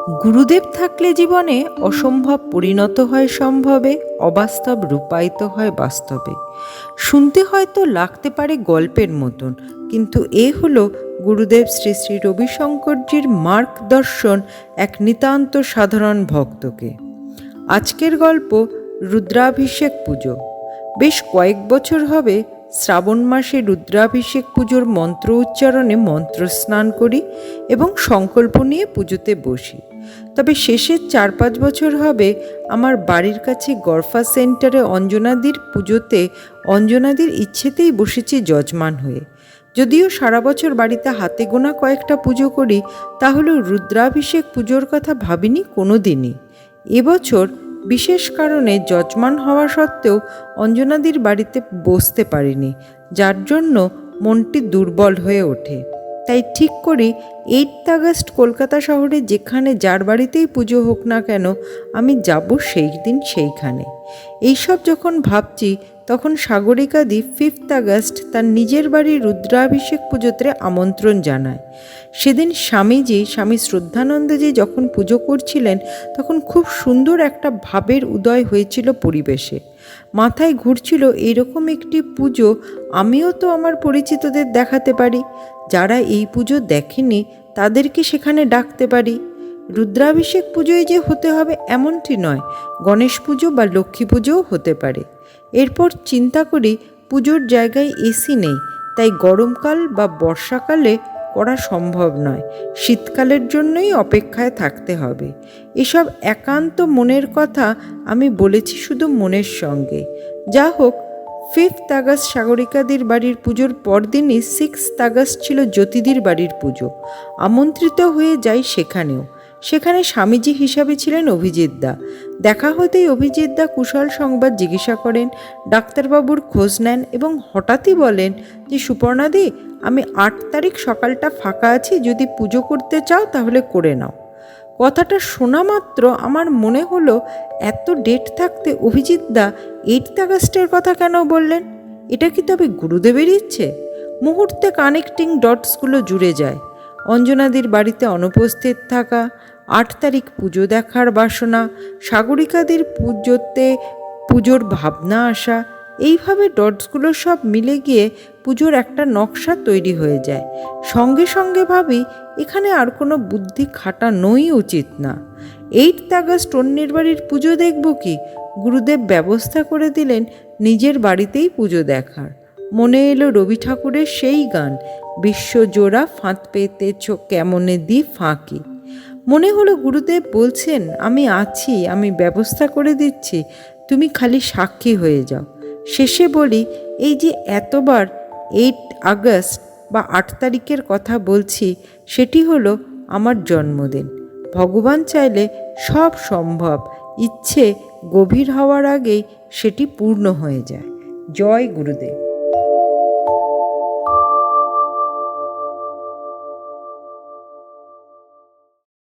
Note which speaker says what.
Speaker 1: গুরুদেব থাকলে জীবনে অসম্ভব পরিণত হয় সম্ভবে, অবাস্তব রূপায়িত হয় বাস্তবে। শুনতে হয়তো লাগতে পারে গল্পের মতন, কিন্তু এ হলো গুরুদেব শ্রী শ্রী রবিশঙ্করজির মার্গদর্শন এক নিতান্ত সাধারণ ভক্তকে। আজকের গল্প রুদ্রাভিষেক পুজো। বেশ কয়েক বছর হবে শ্রাবণ মাসে রুদ্রাভিষেক পুজোর মন্ত্র উচ্চারণে মন্ত্র স্নান করি এবং সংকল্প নিয়ে পুজোতে বসি। তবে শেষের 4-5 বছর হবে আমার বাড়ির কাছে গরফা সেন্টারে অঞ্জনাদির পুজোতে অঞ্জনাদির ইচ্ছেতেই বসেছি যজমান হয়ে। যদিও সারা বছর বাড়িতে হাতে গোনা কয়েকটা পুজো করি, তাহলেও রুদ্রাভিষেক পুজোর কথা ভাবিনি কোনো দিনই। এবছর বিশেষ কারণে যজমান হওয়া সত্ত্বেও অঞ্জনাদির বাড়িতে বসতে পারিনি, যার জন্য মনটি দুর্বল হয়ে ওঠে। তাই ঠিক করি 8 আগস্ট কলকাতা শহরে যেখানে যার বাড়িতেই পুজো হোক না কেন আমি যাব সেই দিন সেইখানে। এইসব যখন ভাবছি তখন সাগরিকাদি 5 আগস্ট তার নিজের বাড়ির রুদ্রাভিষেক পুজোতে আমন্ত্রণ জানায়। সেদিন স্বামী শ্রদ্ধানন্দজি যখন পুজো করছিলেন তখন খুব সুন্দর একটা ভাবের উদয় হয়েছিল পরিবেশে। মাথায় ঘুরছিল এইরকম একটি পুজো আমিও তো আমার পরিচিতদের দেখাতে পারি, যারা এই পুজো দেখেনি তাদেরকে সেখানে ডাকতে পারি। রুদ্রাভিষেক পুজোয় যে হতে হবে এমনটি নয়, গণেশ পুজো বা লক্ষ্মী পুজোও হতে পারে। এরপর চিন্তা করি পুজোর জায়গায় এসি নেই, তাই গরমকাল বা বর্ষাকালে করা সম্ভব নয়, শীতকালের জন্যই অপেক্ষায় থাকতে হবে। এসব একান্ত মনের কথা আমি বলেছি শুধু মনের সঙ্গে। যা হোক, 5 আগস্ট সাগরিকাদির বাড়ির পুজোর পরদিনই 6 আগস্ট ছিল জ্যোতিদির বাড়ির পুজো। আমন্ত্রিত হয়ে যাই সেখানে স্বামীজি হিসাবে ছিলেন অভিজিৎদা। দেখা হতেই অভিজিৎদা কুশল সংবাদ জিজ্ঞাসা করেন, ডাক্তারবাবুর খোঁজ নেন এবং হঠাৎই বলেন যে সুপর্ণাদি, আমি 8 তারিখ সকালটা ফাঁকা আছি, যদি পুজো করতে চাও তাহলে করে নাও। কথাটা শোনা মাত্র আমার মনে হলো এত ডেট থাকতে অভিজিৎদা 8 আগস্টের কথা কেন বললেন? এটা কি তবে গুরুদেবের ইচ্ছে? মুহূর্তে কানেক্টিং ডটসগুলো জুড়ে যায়। অঞ্জনাদির বাড়িতে অনুপস্থিত থাকা, 8 তারিখ পুজো দেখার বাসনা, সাগরিকাদির পুজোর ভাবনা আসা, এইভাবে ডটসগুলো সব মিলে গিয়ে পুজোর একটা নকশা তৈরি হয়ে যায়। সঙ্গে সঙ্গে ভাবি এখানে আর কোনো বুদ্ধি খাটানোই উচিত না। 8 আগস্ট অন্যের বাড়ির পুজো দেখব কি? গুরুদেব ব্যবস্থা করে দিলেন নিজের বাড়িতেই পুজো দেখার। মনে এলো রবি ঠাকুরের সেই গান, বিশ্বজোড়া ফাঁদ পেতেছ কেমনে দি ফাঁকি। মনে হলো গুরুদেব বলছেন আমি আছি, আমি ব্যবস্থা করে দিচ্ছি, তুমি খালি সাক্ষী হয়ে যাও। শেষে বলি, এই যে এতবার 8 আগস্ট বা 8 তারিখের কথা বলছি, সেটি হলো আমার জন্মদিন। ভগবান চাইলে সব সম্ভব, ইচ্ছে গভীর হওয়ার আগেই সেটি পূর্ণ হয়ে যায়। জয় গুরুদেব।